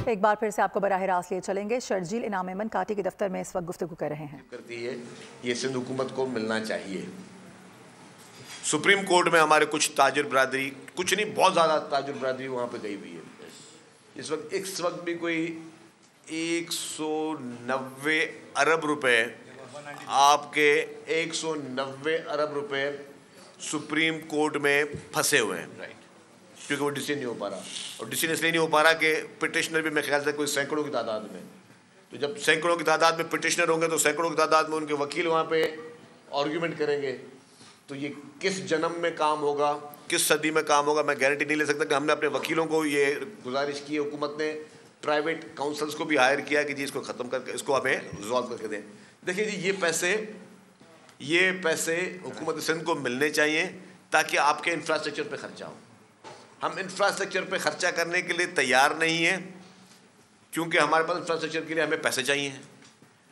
एक बार फिर से आपको बराह रास्त लिए चलेंगे। शर्जील इनाम अमन काटी के दफ्तर में इस वक्त गुफ्तगू कर रहे हैं। करती है ये सिंध हुकूमत को मिलना चाहिए। सुप्रीम कोर्ट में हमारे कुछ ताजिर बरादरी, कुछ नहीं बहुत ज़्यादा ताजिर बरादरी वहाँ पे गई हुई है। इस वक्त भी कोई 190 अरब रुपए, आपके 190 अरब रुपए सुप्रीम कोर्ट में फंसे हुए हैं, क्योंकि वो डिसीजन नहीं हो पा रहा। और डिसीजन इसलिए नहीं हो पा रहा कि पिटिशनर भी मेरे ख्याल से कोई सैकड़ों की तादाद में, तो जब सैकड़ों की तादाद में पिटिशनर होंगे तो सैकड़ों की तादाद में उनके वकील वहाँ पे आर्ग्यूमेंट करेंगे। तो ये किस जन्म में काम होगा, किस सदी में काम होगा, मैं गारंटी नहीं ले सकता। कि हमने अपने वकीलों को ये गुजारिश की, हुकूमत ने प्राइवेट काउंसल्स को भी हायर किया कि जी इसको ख़त्म करके इसको हमें रिजॉल्व करके दें। देखिए जी, ये पैसे हुकूमत सिंध को मिलने चाहिए ताकि आपके इंफ्रास्ट्रक्चर पे खर्चा हो। हम इंफ्रास्ट्रक्चर पे खर्चा करने के लिए तैयार नहीं हैं, क्योंकि हमारे पास इंफ्रास्ट्रक्चर के लिए हमें पैसे चाहिए।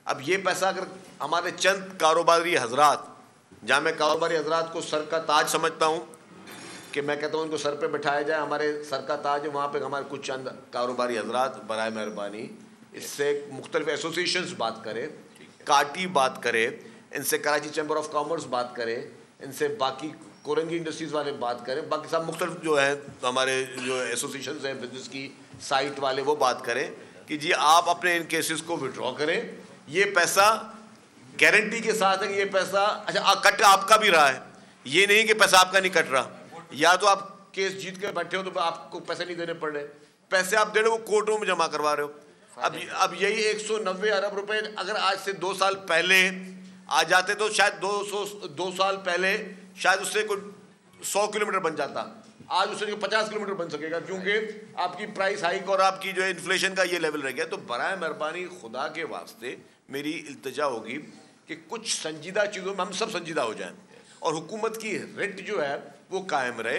अब ये पैसा अगर हमारे चंद कारोबारी हजरात, जहाँ मैं कारोबारी हजरात को सर का ताज समझता हूँ, कि मैं कहता हूँ उनको सर पे बैठाया जाए, हमारे सर का ताज है, वहाँ पे हमारे कुछ चंद कारोबारी हजरात बराए मेहरबानी इससे मुख्तलिफ एसोसिएशंस बात करें, काटी बात करें, इनसे कराची चैम्बर ऑफ कॉमर्स बात करें, इनसे बाकी कोरंगी इंडस्ट्रीज़ वाले बात करें, बाकी सब मुख्तलिफ जो है हमारे जो एसोसिएशंस हैं बिजनेस की साइट वाले, वो बात करें कि जी आप अपने इन केसेस को विड्रॉ करें। ये पैसा गारंटी के साथ है कि ये पैसा अच्छा कट आपका भी रहा है, ये नहीं कि पैसा आपका नहीं कट रहा। या तो आप केस जीत के बैठे हो तो आपको पैसे नहीं देने पड़ रहे, पैसे आप दे रहे हो वो कोर्टों में जमा करवा रहे हो। अब यही 190 अरब रुपए अगर आज से 2 साल पहले आ जाते तो शायद 2 साल पहले शायद उससे कोई 100 किलोमीटर बन जाता, आज उससे 50 किलोमीटर बन सकेगा, क्योंकि आपकी प्राइस हाइक और आपकी जो है इन्फ्लेशन का ये लेवल रह गया। तो बराए मेहरबानी खुदा के वास्ते मेरी इल्तिजा होगी कि कुछ संजीदा चीज़ों में हम सब संजीदा हो जाएं और हुकूमत की रेट जो है वो कायम रहे।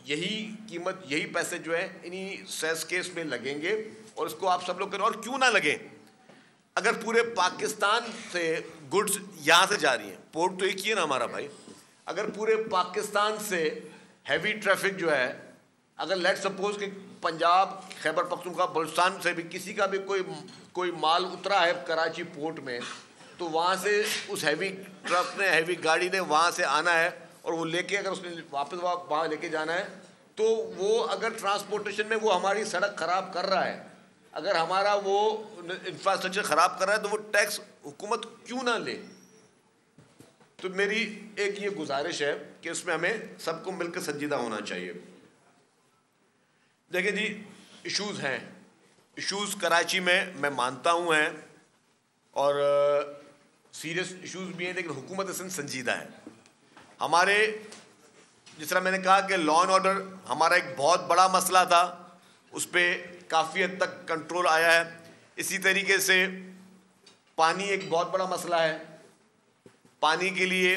यही कीमत, यही पैसे जो है इन्हीं सेस केस में लगेंगे और इसको आप सब लोग करें। और क्यों ना लगे, अगर पूरे पाकिस्तान से गुड्स यहाँ से जा रही हैं, पोर्ट तो एक ही है ना हमारा भाई, अगर पूरे पाकिस्तान से हैवी ट्रैफिक जो है, अगर लेट सपोज कि पंजाब, खैबर पख्तूनख्वा, बलूचिस्तान से भी किसी का भी कोई माल उतरा है कराची पोर्ट में, तो वहाँ से उस हैवी ट्रक ने, हैवी गाड़ी ने वहाँ से आना है और वो लेके अगर उसने वापस वहाँ लेके जाना है, तो वो अगर ट्रांसपोर्टेशन में वो हमारी सड़क ख़राब कर रहा है, अगर हमारा वो इंफ्रास्ट्रक्चर ख़राब कर रहा है, तो वो टैक्स हुकूमत क्यों ना ले। तो मेरी एक ये गुजारिश है कि इसमें हमें सबको मिलकर संजीदा होना चाहिए। देखिए जी, इश्यूज़ हैं, इश्यूज़ कराची में मैं मानता हूँ हैं और सीरियस इश्यूज़ भी हैं, लेकिन हुकूमत सिंध संजीदा है। हमारे जिस तरह मैंने कहा कि लॉ एंड ऑर्डर हमारा एक बहुत बड़ा मसला था, उस पर काफ़ी हद तक कंट्रोल आया है। इसी तरीके से पानी एक बहुत बड़ा मसला है, पानी के लिए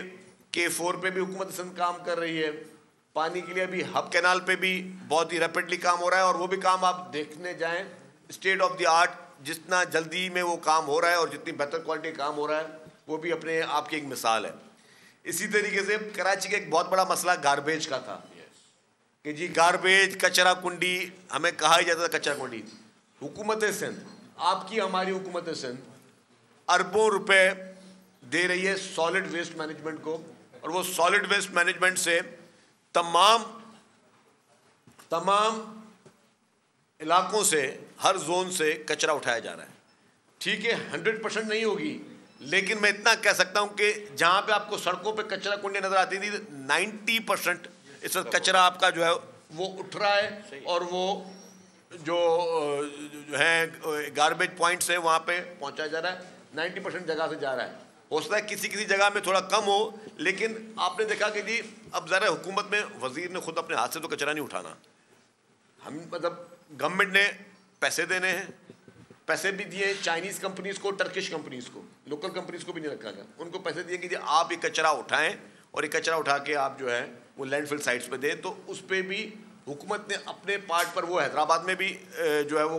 K4 पे भी हुकूमत सिंध काम कर रही है, पानी के लिए अभी हब कैनाल पे भी बहुत ही रैपिडली काम हो रहा है और वो भी काम आप देखने जाएं स्टेट ऑफ द आर्ट, जितना जल्दी में वो काम हो रहा है और जितनी बेहतर क्वालिटी काम हो रहा है वो भी अपने आप की एक मिसाल है। इसी तरीके से कराची का एक बहुत बड़ा मसला गारबेज का था कि जी गारबेज, कचरा कुंडी, हमें कहा ही जाता था कचरा कुंडी। हुकूमत सिंध, आपकी हमारी हुकूमत सिंध अरबों रुपए दे रही है सॉलिड वेस्ट मैनेजमेंट को, और वो सॉलिड वेस्ट मैनेजमेंट से तमाम इलाकों से, हर जोन से कचरा उठाया जा रहा है। ठीक है, 100% नहीं होगी, लेकिन मैं इतना कह सकता हूं कि जहां पे आपको सड़कों पे कचरा कुंडी नजर आती थी, 90% इस वक्त कचरा आपका जो है वो उठ रहा है और वो जो है गार्बेज पॉइंट्स है वहां पे पहुंचाया जा रहा है। 90% जगह से जा रहा है। हो सकता है किसी जगह में थोड़ा कम हो, लेकिन आपने देखा कि जी अब ज़रा हुकूमत में वजीर ने खुद अपने हाथ से तो कचरा नहीं उठाना, हम मतलब गवर्नमेंट ने पैसे देने हैं, पैसे भी दिए चाइनीज़ कंपनीज़ को, टर्किश कंपनीज़ को, लोकल कंपनीज़ को भी नहीं रखा गया, उनको पैसे दिए कि जी आप ये कचरा उठाएं और ये कचरा उठा के आप जो है वो लैंडफिल साइट्स पे दें। तो उस पर भी हुकूमत ने अपने पार्ट पर, वो हैदराबाद में भी जो है वो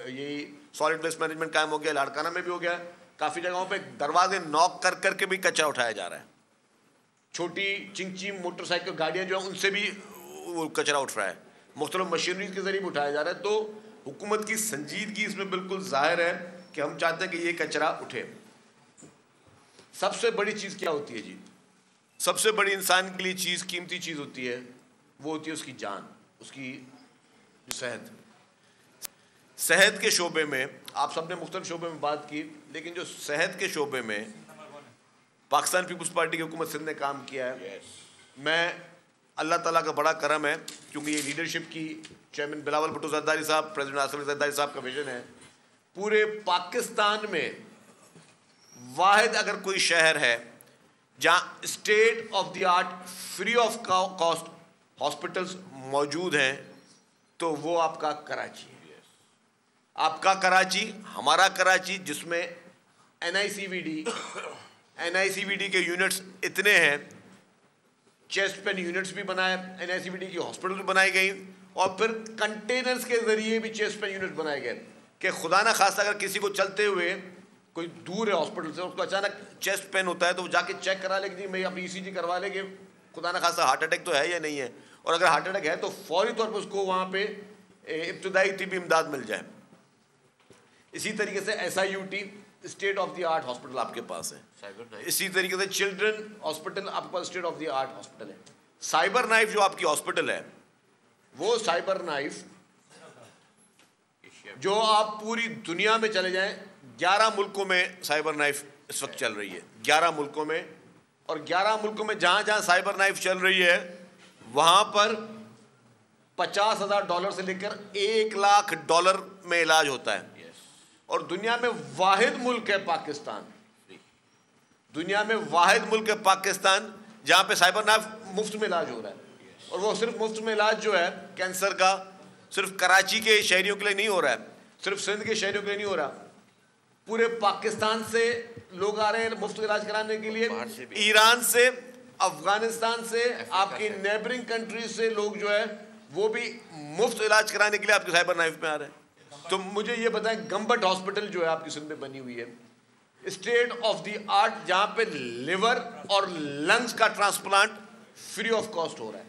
यही सॉलिड वेस्ट मैनेजमेंट कायम हो गया, लाड़काना में भी हो गया, काफ़ी जगहों पे दरवाजे नॉक कर करके भी कचरा उठाया जा रहा है। छोटी चिंची मोटरसाइकिल गाड़ियाँ जो हैं उनसे भी वो कचरा उठ रहा है, मुख्तलिफ मशीनरी के जरिए भी उठाया जा रहा है। तो हुकूमत की संजीदगी इसमें बिल्कुल जाहिर है कि हम चाहते हैं कि ये कचरा उठे। सबसे बड़ी चीज़ क्या होती है जी? सबसे बड़ी इंसान के लिए चीज़, कीमती चीज़ होती है, वो होती है उसकी जान, उसकी सेहत। सेहत के शोबे में आप सबने मुख्तलिफ शोबे में बात की, लेकिन जो सेहत के शोबे में पाकिस्तान पीपल्स पार्टी की हुकूमत सिंध ने काम किया है, मैं अल्लाह ताला का बड़ा करम है, क्योंकि ये लीडरशिप की चेयरमैन बिलावल भुट्टो जरदारी साहब, प्रेसिडेंट आसिफ अली जरदारी साहब का विजन है। पूरे पाकिस्तान में वाहिद अगर कोई शहर है जहाँ state of the art free of cost hospitals मौजूद हैं, तो वो आपका कराची है। आपका कराची, हमारा कराची, जिसमें एनआईसीवीडी के यूनिट्स इतने हैं, चेस्ट पेन यूनिट्स भी बनाए, एनआईसीवीडी की हॉस्पिटल भी बनाई गई, और फिर कंटेनर्स के जरिए भी चेस्ट पेन यूनिट बनाए गए कि खुदा ना खास्ता अगर किसी को चलते हुए कोई दूर है हॉस्पिटल से, उसको अचानक चेस्ट पेन होता है तो वो जाके चेक करा ले कि मैं अपनी ईसीजी करवा ले कि खुदा ना खास्ता हार्ट अटैक तो है या नहीं है, और अगर हार्ट अटैक है तो फौरी तौर पर उसको वहाँ पे इब्तदाई तिब्बी इमदाद मिल जाए। इसी तरीके से SIUT state of the art hospital आपके पास है। इसी तरीके से चिल्ड्रन हॉस्पिटल आपके पास state of the art hospital है। साइबर नाइफ जो आपकी हॉस्पिटल है, वो साइबर नाइफ जो आप पूरी दुनिया में चले जाएं, 11 मुल्कों में साइबर नाइफ इस वक्त चल रही है, 11 मुल्कों में, और 11 मुल्कों में जहां जहां साइबर नाइफ चल रही है वहां पर $50,000 से लेकर $1,00,000 में इलाज होता है। और दुनिया में वाहिद मुल्क है पाकिस्तान, दुनिया में वाहिद मुल्क है पाकिस्तान जहां पे साइबर नाइफ मुफ्त में इलाज हो रहा है। और वो सिर्फ मुफ्त में इलाज जो है कैंसर का, सिर्फ कराची के शहरियों के लिए नहीं हो रहा है, सिर्फ सिंध के शहरियों के लिए नहीं हो रहा, पूरे पाकिस्तान से लोग आ रहे हैं मुफ्त इलाज कराने के लिए, ईरान से, अफगानिस्तान से, आपकी नेबरिंग कंट्रीज से लोग जो है वो भी मुफ्त इलाज कराने के लिए आपके साइबर नाइफ में आ रहे हैं। तो मुझे ये बताएं, गंबट हॉस्पिटल जो है आपकी सिंध में बनी हुई है, स्टेट ऑफ द आर्ट, जहां पे लिवर और लंग्स का ट्रांसप्लांट फ्री ऑफ कॉस्ट हो रहा है।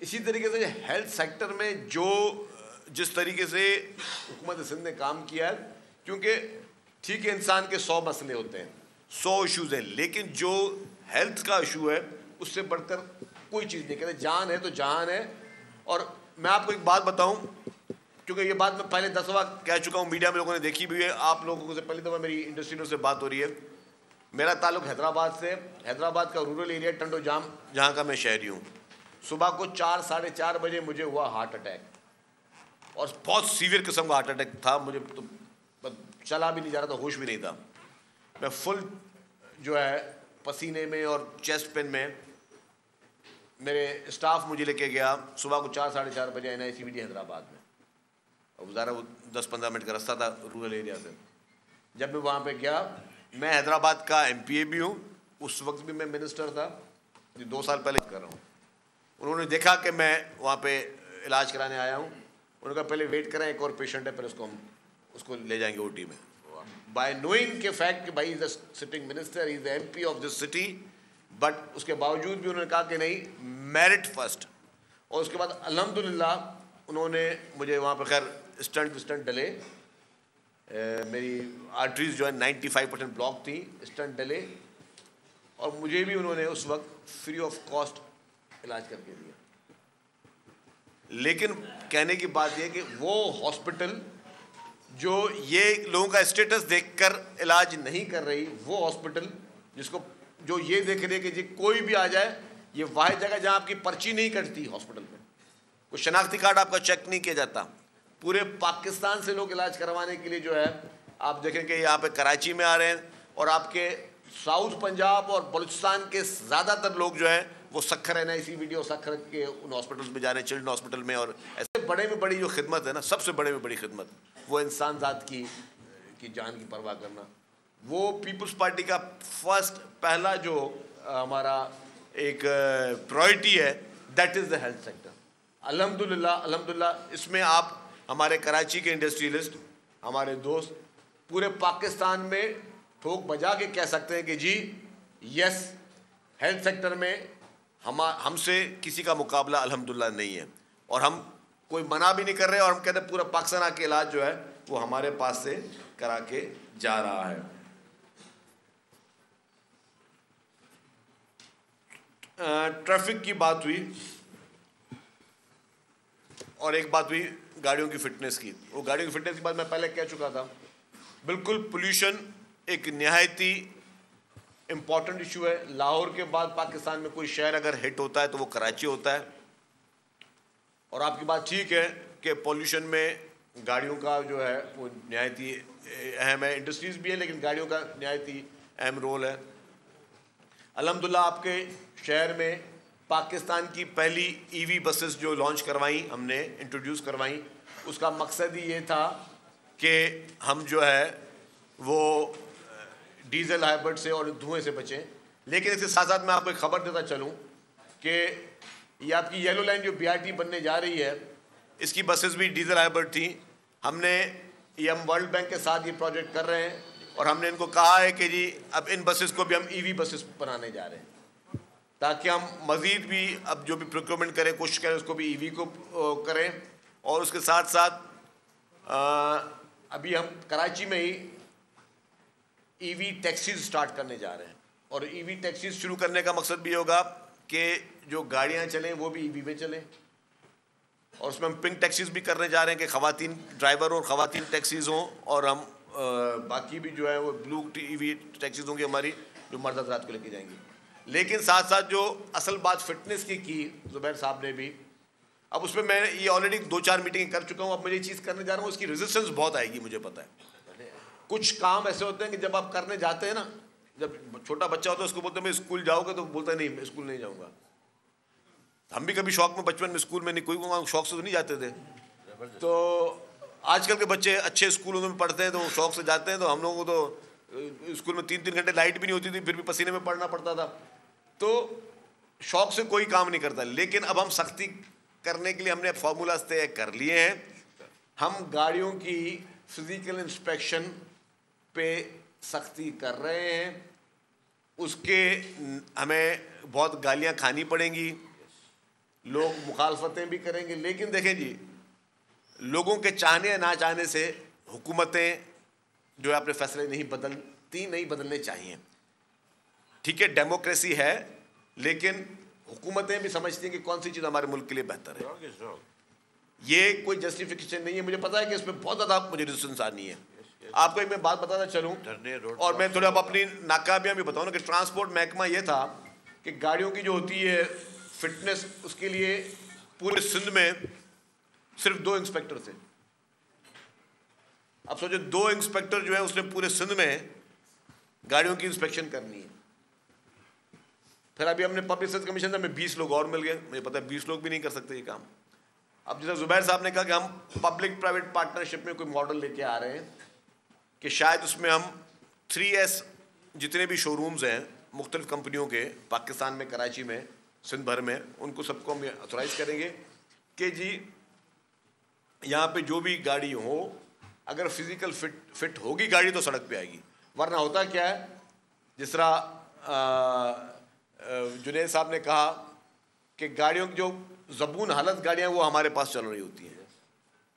इसी तरीके से हेल्थ सेक्टर में जो जिस तरीके से हुकूमत सिंध ने काम किया है, क्योंकि ठीक है इंसान के 100 मसले होते हैं, 100 इश्यूज हैं, लेकिन जो हेल्थ का इशू है उससे बढ़कर कोई चीज़ नहीं। कहते जान है तो जहान है। और मैं आपको एक बात बताऊं, क्योंकि ये बात मैं पहले 10 दफ़ा कह चुका हूँ, मीडिया में लोगों ने देखी भी है, आप लोगों से पहली दफ़ा मेरी इंडस्ट्री से बात हो रही है। मेरा ताल्लुक हैदराबाद से, हैदराबाद का रूरल एरिया टंडो जाम, जहाँ का मैं शहरी हूँ। सुबह को 4 साढ़े 4 बजे मुझे हुआ हार्ट अटैक, और बहुत सीवियर किस्म का हार्ट अटैक था। मुझे तो चला भी नहीं जा रहा था, होश भी नहीं था। मैं फुल जो है पसीने में और चेस्ट पेन में, मेरे स्टाफ मुझे लेके गया सुबह को 4 साढ़े 4 बजे NICVD हैदराबाद में, और ज़रा वो 10-15 मिनट का रास्ता था रूरल एरिया से। जब मैं वहाँ पे गया, मैं हैदराबाद का MPA भी हूँ, उस वक्त भी मैं मिनिस्टर था, 2 साल पहले कर रहा हूँ। उन्होंने देखा कि मैं वहाँ पे इलाज कराने आया हूँ, उन्होंने कहा पहले वेट करें, एक और पेशेंट है, फिर उसको ले जाएंगे OT में। बाय नोइंग के फैक्ट कि भाई is the sitting minister, is the MP of this city, but उसके बावजूद भी उन्होंने कहा कि नहीं, मेरिट फर्स्ट। और उसके बाद अल्हम्दुलिल्लाह उन्होंने मुझे वहाँ पर खैर स्टंट डले, मेरी आर्टरीज जो है 95% ब्लॉक थी, स्टंट डले, और मुझे भी उन्होंने उस वक्त फ्री ऑफ कॉस्ट इलाज करके दिया। लेकिन कहने की बात यह कि वो हॉस्पिटल जो ये लोगों का स्टेटस देखकर इलाज नहीं कर रही, वो हॉस्पिटल जिसको जो ये देख रही है कि जी कोई भी आ जाए, ये वाहिद जगह जहाँ आपकी पर्ची नहीं कटती हॉस्पिटल में, कोई शनाख्ती कार्ड आपका चेक नहीं किया जाता। पूरे पाकिस्तान से लोग इलाज करवाने के लिए जो है, आप देखें कि यहाँ पे कराची में आ रहे हैं, और आपके साउथ पंजाब और बलूचिस्तान के ज़्यादातर लोग जो है वो सक्खर NICVD और सक्खर के उन हॉस्पिटल्स में जा रहे हैं, चिल्ड्रन हॉस्पिटल में। और ऐसे बड़े में बड़ी जो खिदमत है ना, सबसे बड़े में बड़ी खिदमत, वो इंसान ज़ात की जान की परवाह करना, वो पीपल्स पार्टी का पहला जो हमारा एक प्रायोरिटी है, that is the health sector. अल्हम्दुलिल्लाह इसमें आप हमारे कराची के इंडस्ट्रियलिस्ट, हमारे दोस्त पूरे पाकिस्तान में ठोक बजा के कह सकते हैं कि जी यस, हेल्थ सेक्टर में हमसे किसी का मुकाबला अल्हम्दुलिल्लाह नहीं है। और हम कोई मना भी नहीं कर रहे, और हम कहते हैं पूरा पाकिस्तान आके इलाज जो है वो हमारे पास से करा के जा रहा है। ट्रैफिक की बात हुई और एक बात हुई गाड़ियों की फिटनेस की। वो गाड़ियों की फिटनेस की बात मैं पहले कह चुका था। बिल्कुल पोल्यूशन एक निहायती इम्पॉर्टेंट इशू है। लाहौर के बाद पाकिस्तान में कोई शहर अगर हिट होता है तो वो कराची होता है। और आपकी बात ठीक है कि पोल्यूशन में गाड़ियों का जो है वो निहायती अहम है। इंडस्ट्रीज़ भी है लेकिन गाड़ियों का निहायती अहम रोल है। अल्हम्दुलिल्लाह आपके शहर में पाकिस्तान की पहली ईवी बसेस जो लॉन्च करवाई हमने, इंट्रोड्यूस करवाई, उसका मकसद ही ये था कि हम जो है वो डीजल हाइब्रिड से और धुएं से बचें। लेकिन इसके साथ साथ मैं आपको एक खबर देता चलूं कि ये आपकी येलो लाइन जो BRT बनने जा रही है, इसकी बसेस भी डीजल हाइब्रिड थी। हम वर्ल्ड बैंक के साथ ये प्रोजेक्ट कर रहे हैं और हमने इनको कहा है कि जी अब इन बसेस को भी हम EV बसेस बनाने जा रहे हैं, ताकि हम मज़ीद भी अब जो भी प्रोक्योरमेंट करें, कोशिश करें उसको भी EV को करें। और उसके साथ साथ अभी हम कराची में ही EV टैक्सीज स्टार्ट करने जा रहे हैं। और EV टैक्सीज शुरू करने का मकसद भी होगा कि जो गाड़ियाँ चलें वो भी EV में चलें। और उसमें हम पिंक टैक्सीज भी करने जा रहे हैं कि ख़वातीन ड्राइवर और ख़वातीन टैक्सीज हों, और हम बाकी भी जो है वो ब्लू EV टैक्सीज होंगी हमारी, जो मर्द हज़रात को लेके जाएंगी। लेकिन साथ साथ जो असल बात फिटनेस की ज़ुबैर साहब ने भी, अब उसमें मैं ये ऑलरेडी 2-4 मीटिंग कर चुका हूँ। अब मैं ये चीज़ करने जा रहा हूँ, उसकी रेजिस्टेंस बहुत आएगी, मुझे पता है। कुछ काम ऐसे होते हैं कि जब आप करने जाते हैं ना, जब छोटा बच्चा होता है उसको बोलते हैं मैं स्कूल जाओगे, तो बोलता है नहीं मैं स्कूल नहीं जाऊँगा। हम भी कभी शौक में बचपन में स्कूल में नहीं, कोई शौक से तो नहीं जाते थे। तो आजकल के बच्चे अच्छे स्कूलों में पढ़ते हैं तो वो शौक से जाते हैं। तो हम लोगों को तो स्कूल में 3-3 घंटे लाइट भी नहीं होती थी, फिर भी पसीने में पढ़ना पड़ता था। तो शौक से कोई काम नहीं करता। लेकिन अब हम सख्ती करने के लिए हमने फार्मूलाज तय कर लिए हैं। हम गाड़ियों की फिजिकल इंस्पेक्शन पे सख्ती कर रहे हैं। उसके हमें बहुत गालियां खानी पड़ेंगी, लोग मुखालफतें भी करेंगे। लेकिन देखें जी, लोगों के चाहने या ना चाहने से हुकूमतें जो है अपने फैसले नहीं बदलने चाहिए। ठीक है, डेमोक्रेसी है, लेकिन हुकूमतें भी समझती हैं कि कौन सी चीज़ हमारे मुल्क के लिए बेहतर है। ये कोई जस्टिफिकेशन नहीं है। मुझे पता है कि इसमें बहुत ज़्यादा मुझे रेजिस्टेंस आनी है। आपको एक मैं बात बताना चलूँ, और मैं थोड़ा अपनी नाकामियाँ भी बताऊँ ना, कि ट्रांसपोर्ट महकमा ये था कि गाड़ियों की जो होती है फिटनेस, उसके लिए पूरे सिंध में सिर्फ 2 इंस्पेक्टर थे। अब सोचो 2 इंस्पेक्टर जो है उसने पूरे सिंध में गाड़ियों की इंस्पेक्शन करनी है। फिर अभी हमने पब्लिक सर्विस कमीशन से हमें 20 लोग और मिल गए। मुझे पता है 20 लोग भी नहीं कर सकते ये काम। अब जैसे ज़ुबैर साहब ने कहा कि हम पब्लिक प्राइवेट पार्टनरशिप में कोई मॉडल लेके आ रहे हैं कि शायद उसमें हम 3S जितने भी शोरूम्स हैं मुख्तलिफ कंपनियों के पाकिस्तान में, कराची में, सिंध भर में, उनको सबको हम ऑथोराइज करेंगे कि जी यहाँ पे जो भी गाड़ी हो, अगर फिजिकल फिट होगी गाड़ी तो सड़क पे आएगी। वरना होता क्या है, जिस तरह जुनैद साहब ने कहा कि गाड़ियों की जो ज़बून हालत गाड़ियाँ वो हमारे पास चल रही होती हैं,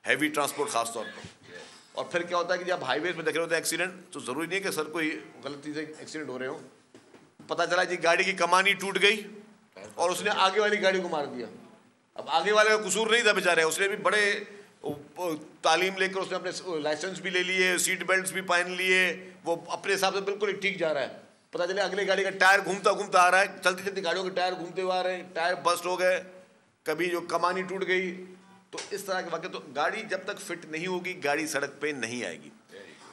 हैवी ट्रांसपोर्ट ख़ास तौर पर। और फिर क्या होता है कि जब हाईवेज में देख रहे होते हैं एक्सीडेंट, तो ज़रूरी नहीं है कि सर कोई गलती से एक्सीडेंट हो रहे हो। पता चला जी गाड़ी की कमानी टूट गई और उसने आगे वाली गाड़ी को मार दिया। अब आगे वाले का कसूर नहीं था बेचारे, उसने भी बड़े तालीम लेकर उसने अपने लाइसेंस भी ले लिए, सीट बेल्ट भी पहन लिए, वो अपने हिसाब से बिल्कुल ठीक जा रहा है। पता चले अगले गाड़ी का टायर घूमता घूमता आ रहा है, चलती चलती गाड़ियों के टायर घूमते हुए आ रहे हैं, टायर बस्ट हो गए, कभी जो कमानी टूट गई। तो इस तरह के वाक़े, तो गाड़ी जब तक फिट नहीं होगी गाड़ी सड़क पे नहीं आएगी।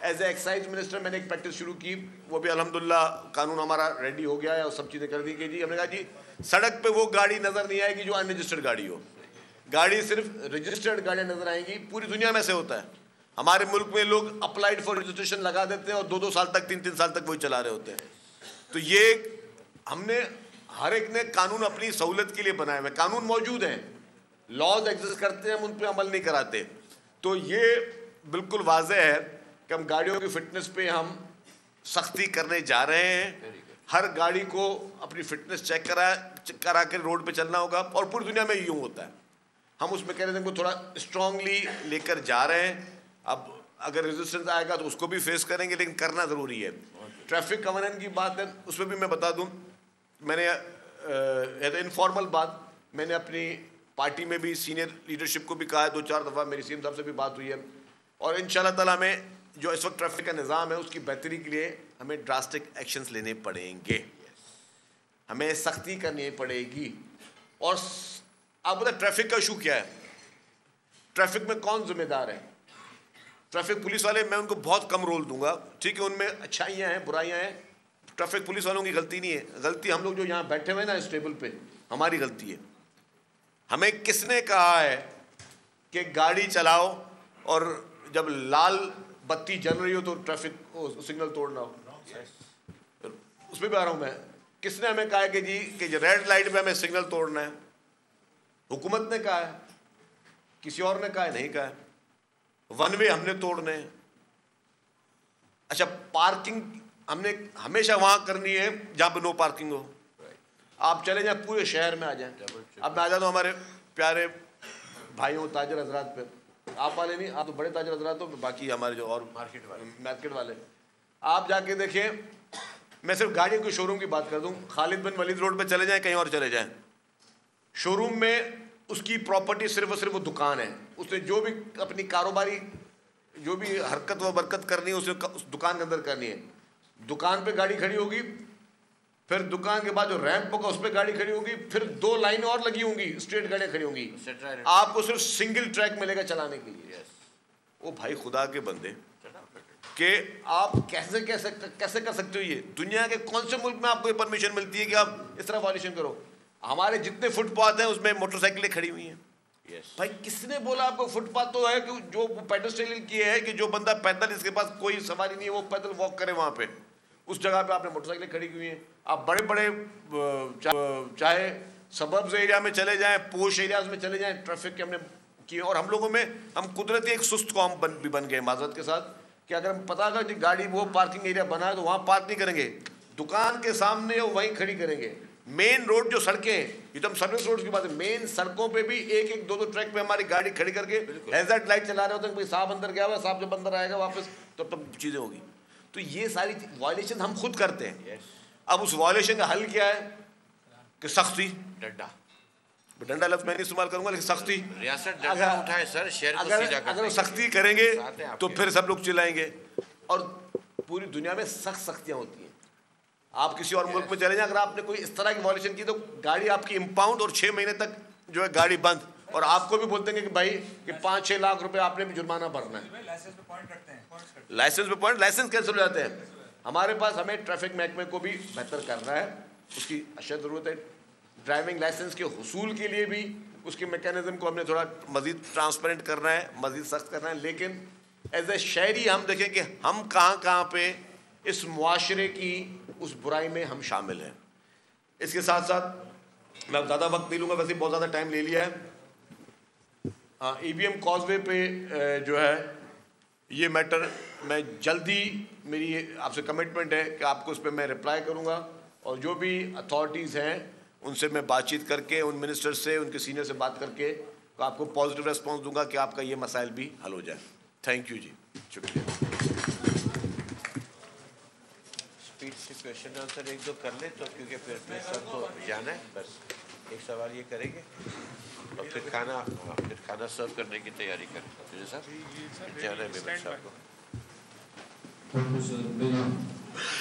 एज ए एक्साइज मिनिस्टर मैंने एक प्रैक्टिस शुरू की, वो भी अल्हम्दुलिल्लाह कानून हमारा रेडी हो गया है और सब चीज़ें कर दी कि जी हमने कहा जी सड़क पे वो गाड़ी नज़र नहीं आएगी जो अनरजिस्टर्ड गाड़ी हो, गाड़ी सिर्फ रजिस्टर्ड गाड़ियाँ नज़र आएंगी। पूरी दुनिया में से होता है। हमारे मुल्क में लोग अप्लाइड फॉर रजिस्ट्रेशन लगा देते हैं और 2-2 साल तक, 3-3 साल तक वही चला रहे होते हैं। तो ये हमने हर एक ने कानून अपनी सहूलत के लिए बनाए हुए, कानून मौजूद हैं, लॉज एग्जिस्ट करते हैं, हम उन पर अमल नहीं कराते। तो ये बिल्कुल वाज़ेह है कि हम गाड़ियों की फ़िटनेस पे हम सख्ती करने जा रहे हैं। हर गाड़ी को अपनी फ़िटनेस चेक करा के रोड पे चलना होगा, और पूरी दुनिया में यूँ होता है। हम उस मैकेनिज्म को थोड़ा स्ट्रांगली लेकर जा रहे हैं। अब अगर रेजिस्टेंस आएगा तो उसको भी फेस करेंगे, लेकिन करना ज़रूरी है। ट्रैफिक कवर्नेंस की बात है, उसमें भी मैं बता दूं, मैंने इनफॉर्मल बात मैंने अपनी पार्टी में भी सीनियर लीडरशिप को भी कहा है, 2-4 दफ़ा मेरी सीएम साहब से भी बात हुई है। और इंशाल्लाह ताला में जो इस वक्त ट्रैफिक का निज़ाम है उसकी बेहतरी के लिए हमें ड्रास्टिक एक्शंस लेने पड़ेंगे, हमें सख्ती करनी पड़ेगी। और आप बताए ट्रैफिक का इशू क्या है, ट्रैफिक में कौन जिम्मेदार है? ट्रैफिक पुलिस वाले, मैं उनको बहुत कम रोल दूंगा, ठीक है, उनमें अच्छाइयाँ हैं बुराइयाँ हैं। ट्रैफिक पुलिस वालों की गलती नहीं है, गलती हम लोग जो यहाँ बैठे हुए हैं ना इस टेबल पे, हमारी गलती है। हमें किसने कहा है कि गाड़ी चलाओ और जब लाल बत्ती जल रही हो तो ट्रैफिक सिग्नल तोड़ना हो? उसमें भी आ रहा हूँ मैं। किसने हमें कहा है कि जी कि रेड लाइट पे हमें सिग्नल तोड़ना है? हुकूमत ने कहा है, किसी और ने कहा है? नहीं कहा है। वन वे हमने तोड़ने हैं। अच्छा, पार्किंग हमने हमेशा वहां करनी है जहां पे नो पार्किंग हो। आप चले जाए पूरे शहर में आ जाए। अब मैं आ जाता हूँ हमारे प्यारे भाइयों ताजर हजरात पे, आप वाले नहीं, आप तो बड़े ताजर हजरात हो, बाकी हमारे जो और मार्केट वाले, आप जाके देखिए। मैं सिर्फ गाड़ियों के शोरूम की बात कर दूं, खालिद बिन वलीद रोड पे चले जाएं, कहीं और चले जाएं, शोरूम में उसकी प्रॉपर्टी सिर्फ और सिर्फ वो दुकान है। उसने जो भी अपनी कारोबारी जो भी हरकत व बरकत करनी है उसे उस दुकान के अंदर करनी है। दुकान पे गाड़ी खड़ी होगी, फिर दुकान के बाद जो रैंप होगा उस पर गाड़ी खड़ी होगी, फिर 2 लाइनें और लगी होंगी, स्ट्रेट गाड़ियाँ खड़ी होंगी, आपको सिर्फ सिंगल ट्रैक मिलेगा चलाने के लिए। वो भाई खुदा के बंदे कि आप कैसे कर सकते हो? ये दुनिया के कौन से मुल्क में आपको ये परमिशन मिलती है कि आप इस तरह वायलेशन करो? हमारे जितने फुटपाथ हैं उसमें मोटरसाइकिलें खड़ी हुई हैं। भाई किसने बोला आपको? फुटपाथ तो है कि जो पेडेस्ट्रियन की है कि जो बंदा पैदल, इसके पास कोई सवारी नहीं है, वो पैदल वॉक करे वहाँ पे, उस जगह पे आपने मोटरसाइकिलें खड़ी हुई हैं। आप बड़े बड़े चाहे सबर्ब्स एरिया में चले जाएं, पोश एरियाज में चले जाएं, ट्रैफिक के हमने किए। और हम लोगों में हम कुदरती एक सुस्त कौम भी बन गए माजरत के साथ कि अगर हम पता कर गाड़ी वो पार्किंग एरिया बना है तो वहाँ पार्क नहीं करेंगे, दुकान के सामने वहीं खड़ी करेंगे। मेन रोड जो सड़कें हैं, ये तो हम सर्विस रोड की बात है, मेन सड़कों पे भी 1-1, 2-2 ट्रैक पे हमारी गाड़ी खड़ी करके हैज़ार्ड लाइट चला रहे होते हैं कि साहब अंदर गया हुआ, साहब जब अंदर आएगा वापस तब चीज़ें होगी। तो ये सारी वायलेशन हम खुद करते हैं। अब उस वायलेशन का हल क्या है कि सख्ती, डंडा लफ्ज मैं नहीं इस्तेमाल करूंगा, लेकिन सख्ती, रियासत डंडा उठाए सर, शहर को सीधा करने अगर सख्ती करेंगे तो फिर सब लोग चिल्लाएंगे। और पूरी दुनिया में सख्त सख्तियाँ होती हैं। आप किसी और मुल्क में चले जाएं, अगर आपने कोई इस तरह की वायलेशन की तो गाड़ी आपकी इम्पाउंड और 6 महीने तक जो है गाड़ी बंद, और आपको भी बोलते हैं कि भाई कि 5-6 लाख रुपए आपने भी जुर्माना भरना है। लाइसेंस पे पॉइंट, लाइसेंस कैंसिल हो जाते हैं हमारे पास। हमें ट्रैफिक महकमे को भी बेहतर करना है, उसकी अशद ज़रूरत है। ड्राइविंग लाइसेंस के हुसूल के लिए भी उसके मैकेनिज्म को हमने थोड़ा मज़ीद ट्रांसपेरेंट करना है, मज़ीद सख्त करना है। लेकिन एज ए शहरी हम देखें कि हम कहाँ पे इस मुआशरे की उस बुराई में हम शामिल हैं। इसके साथ साथ मैं ज़्यादा वक्त नहीं लूँगा, वैसे बहुत ज़्यादा टाइम ले लिया है। EVM कॉजवे पे जो है ये मैटर मैं जल्दी, मेरी आपसे कमिटमेंट है कि आपको उस पर मैं रिप्लाई करूँगा, और जो भी अथॉरिटीज़ हैं उनसे मैं बातचीत करके, उन मिनिस्टर से, उनके सीनियर से बात करके तो आपको पॉजिटिव रेस्पॉन्स दूंगा कि आपका ये मसाइल भी हल हो जाए। थैंक यू जी, शुक्रिया। स्पीड से क्वेश्चन आंसर 1-2 कर ले तो, क्योंकि फिर सबको जाना है। बस एक सवाल ये करेंगे और फिर खाना सर्व करने की तैयारी करें। जी साहब जाना है मेरे साहब को।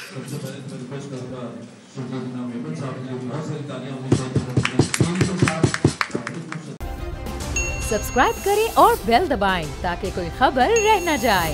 सबसे पहले मैं रिक्वेस्ट करूँगा मेमन साहब के लिए बहुत सारी तालियां होनी चाहिए। सब्सक्राइब करें और बेल दबाएं ताकि कोई खबर रह न जाए।